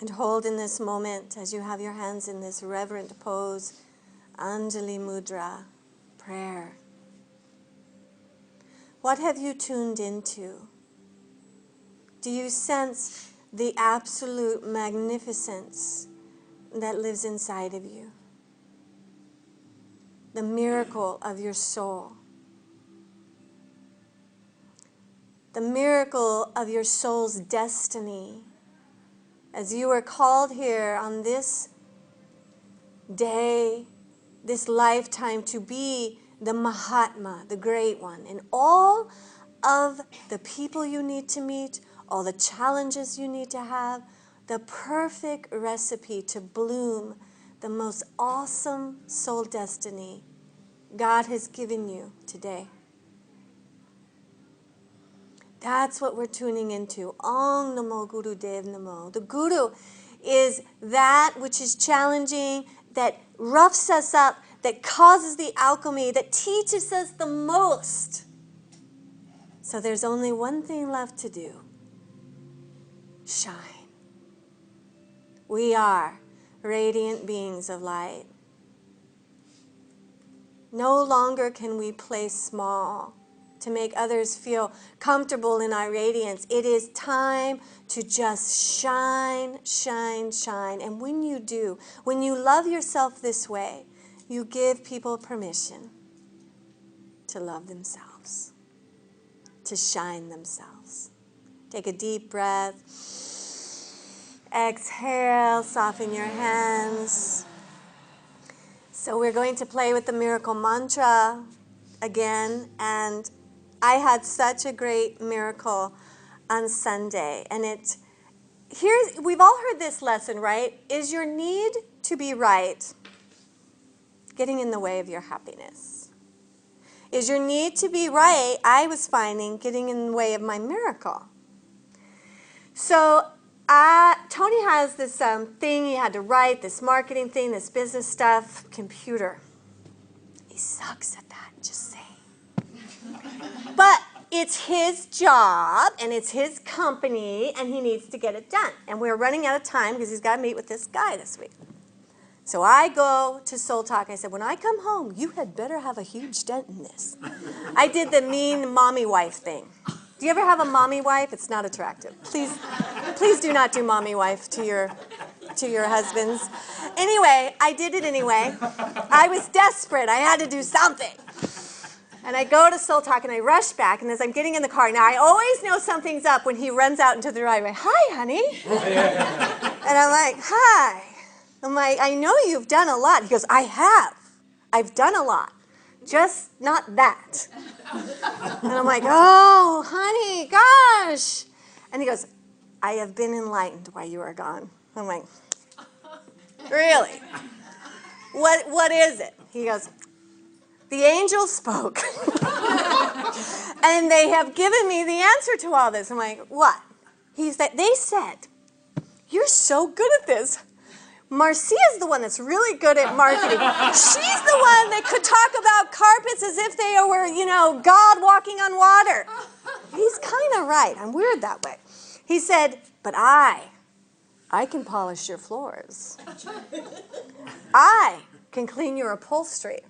And hold in this moment as you have your hands in this reverent pose, Anjali Mudra, prayer. What have you tuned into? Do you sense the absolute magnificence that lives inside of you? The miracle of your soul. The miracle of your soul's destiny. As you are called here on this day, this lifetime, to be the Mahatma, the great one, and all of the people you need to meet, all the challenges you need to have, the perfect recipe to bloom the most awesome soul destiny God has given you today. That's what we're tuning into. Om Namo Guru Dev Namo. The Guru is that which is challenging, that roughs us up, that causes the alchemy, that teaches us the most. So there's only one thing left to do. Shine. We are radiant beings of light. No longer can we play small to make others feel comfortable in our radiance. It is time to just shine, shine, shine. And when you do, when you love yourself this way, you give people permission to love themselves, to shine themselves. Take a deep breath. Exhale, soften your hands. So we're going to play with the miracle mantra again, and I had such a great miracle on Sunday. And we've all heard this lesson, right? Is your need to be right getting in the way of your happiness? Is your need to be right, I was finding, getting in the way of my miracle? So Tony has this thing he had to write, this marketing thing, this business stuff, computer. He sucks at that, just saying. But it's his job, and it's his company, and he needs to get it done. And we're running out of time because he's got to meet with this guy this week. So I go to Soul Talk. I said, when I come home, you had better have a huge dent in this. I did the mean mommy wife thing. Do you ever have a mommy wife? It's not attractive. Please do not do mommy wife to your husbands. Anyway, I did it anyway. I was desperate. I had to do something. And I go to Soul Talk, and I rush back, and as I'm getting in the car, now I always know something's up when he runs out into the driveway. Hi, honey. And I'm like, hi. I'm like, I know you've done a lot. He goes, I have. I've done a lot. Just not that. And I'm like, oh, honey, gosh. And he goes, I have been enlightened while you are gone. I'm like, really? What is it? He goes, the angels spoke. And they have given me the answer to all this. I'm like, what? They said, you're so good at this. Marcia's the one that's really good at marketing. She's the one that could talk about carpets as if they were, God walking on water. He's kind of right. I'm weird that way. He said, but I can polish your floors. I can clean your upholstery.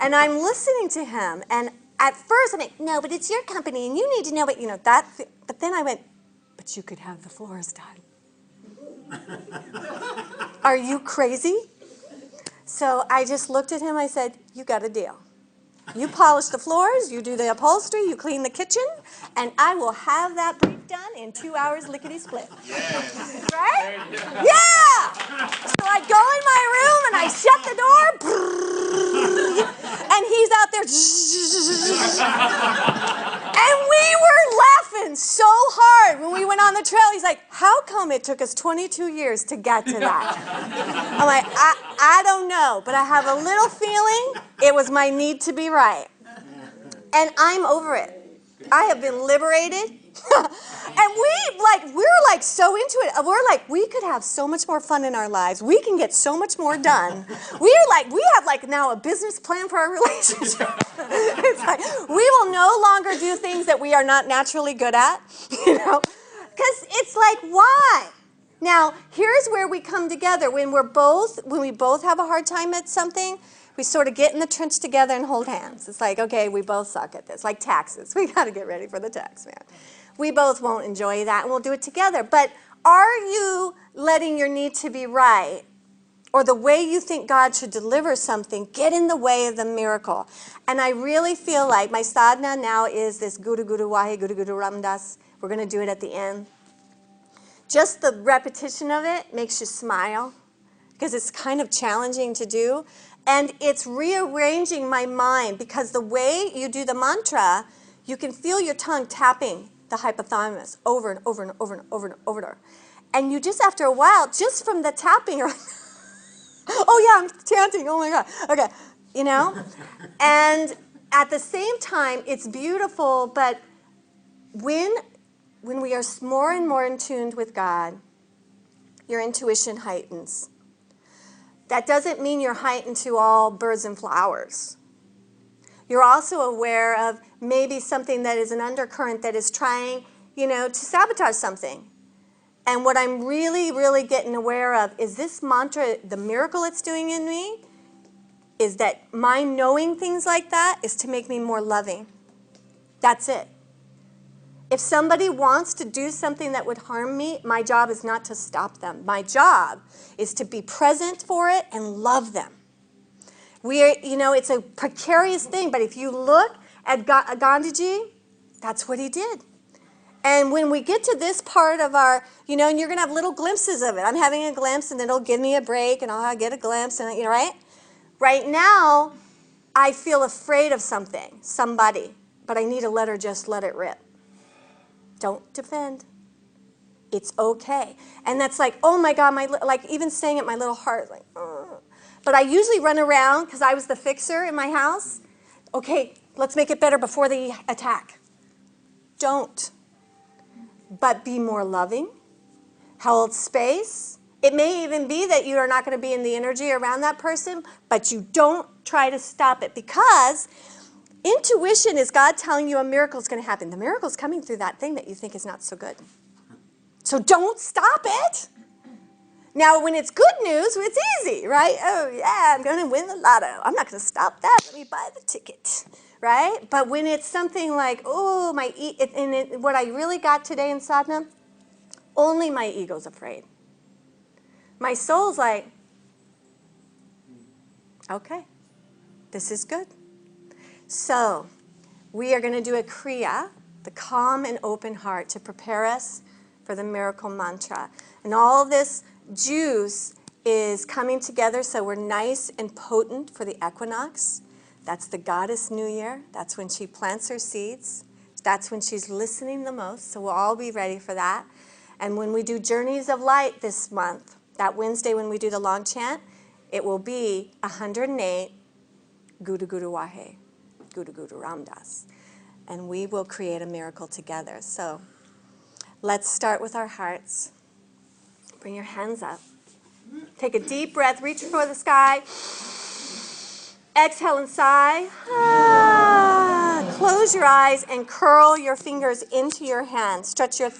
And I'm listening to him, and at first I'm like, no, but it's your company, and you need to know what, that. But then I went, but you could have the floors done. Are you crazy? So I just looked at him. I said, you got a deal. You polish the floors, you do the upholstery, you clean the kitchen, and I will have that brief done in 2 hours lickety-split. Yeah. Right? Yeah! So I go in my room, and I shut the door, and he's out there. And we were laughing so hard when we went on the trail. He's like, how come it took us 22 years to get to that? I'm like, I don't know, but I have a little feeling it was my need to be right. And I'm over it. I have been liberated. And we're so into it. We're like, we could have so much more fun in our lives. We can get so much more done. We have now a business plan for our relationship. It's like, we will no longer do things that we are not naturally good at, Because it's like, why? Now, here's where we come together. When we both have a hard time at something, we sort of get in the trench together and hold hands. It's like, okay, we both suck at this. Like taxes. We got to get ready for the tax man. We both won't enjoy that, and we'll do it together. But are you letting your need to be right, or the way you think God should deliver something, get in the way of the miracle? And I really feel like my sadhana now is this Guru Guru Wahe Guru Guru Ramdas. We're going to do it at the end. Just the repetition of it makes you smile, because it's kind of challenging to do. And it's rearranging my mind, because the way you do the mantra, you can feel your tongue tapping the hypothalamus over and over and over and over and over. And you just, after a while, just from the tapping, you're like, oh yeah, I'm chanting, oh my God. Okay, you know? And at the same time, it's beautiful, but when we are more and more in tune with God, your intuition heightens. That doesn't mean you're heightened to all birds and flowers. You're also aware of maybe something that is an undercurrent that is trying, to sabotage something. And what I'm really, really getting aware of is this mantra, the miracle it's doing in me, is that my knowing things like that is to make me more loving. That's it. If somebody wants to do something that would harm me, my job is not to stop them. My job is to be present for it and love them. It's a precarious thing, but if you look at Gandhiji, that's what he did. And when we get to this part of our, and you're going to have little glimpses of it. I'm having a glimpse, and then it'll give me a break, and I'll get a glimpse, and right? Right now, I feel afraid of somebody, but I need to let it rip. Don't defend. It's okay. And that's like, oh my God, like even saying it, my little heart, like, ugh. But I usually run around, because I was the fixer in my house. Okay, let's make it better before they attack. Don't. But be more loving. Hold space. It may even be that you are not going to be in the energy around that person, but you don't try to stop it, because intuition is God telling you a miracle is going to happen. The miracle is coming through that thing that you think is not so good. So don't stop it. Now, when it's good news, it's easy, right? Oh, yeah, I'm going to win the lotto. I'm not going to stop that. Let me buy the ticket, right? But when it's something like, oh, what I really got today in sadhana, only my ego's afraid. My soul's like, okay, this is good. So we are going to do a kriya, the calm and open heart, to prepare us for the miracle mantra. And all this juice is coming together, so we're nice and potent for the equinox. That's the goddess New Year. That's when she plants her seeds. That's when she's listening the most, so we'll all be ready for that. And when we do Journeys of Light this month, that Wednesday when we do the long chant, it will be 108 Guru Guru Wahe, Guru Guru Ramdas. And we will create a miracle together. So let's start with our hearts. Bring your hands up. Take a deep breath. Reach for the sky. Exhale and sigh. Close your eyes and curl your fingers into your hands. Stretch your